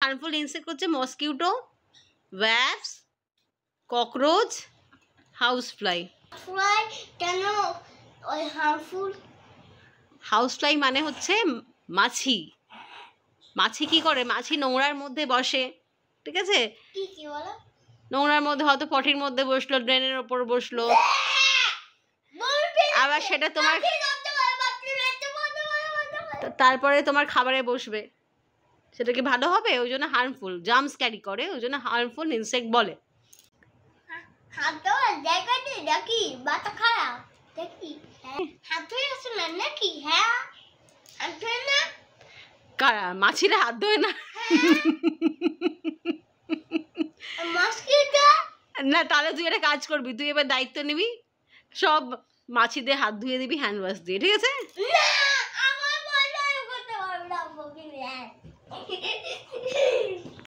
Harmful insect হচ্ছে mosquito, ওয়্যাস্প, cockroach, house fly. কেন ওই হার্মফুল? হাউস ফ্লাই মানে হচ্ছে মাছি। মাছি কি করে? মাছি নোংরার মধ্যে বসে, ঠিক আছে? কি কি বলো? নোংরার মধ্যে হয়তো পটির মধ্যে বসলো, ড্রেনের ওপর বসলো, আবার সেটা তোমার তারপরে তোমার খাবারে বসবে, সেটা কি ভালো হবে? ওই জন্য হার্মফুল, জার্মস ক্যারি করে, ওই জন্য হার্মফুল ইনসেক্ট বলে। হাত ধোয়া দেখি দেখি বাতা খারাপ দেখি। হাত ধুয়ে আসে না নাকি? হ্যাঁ হাত ধুয়ে না। কারা? মাছিরা হাত ধোয় না? মস্কিটো না, তাহলে তুই একটা কাজ করবি, তুই এবার দায়িত্ব নিবি, সব মাছিদের হাত ধুয়ে দিবি হ্যান্ড ওয়াশ দিয়ে, ঠিক আছে?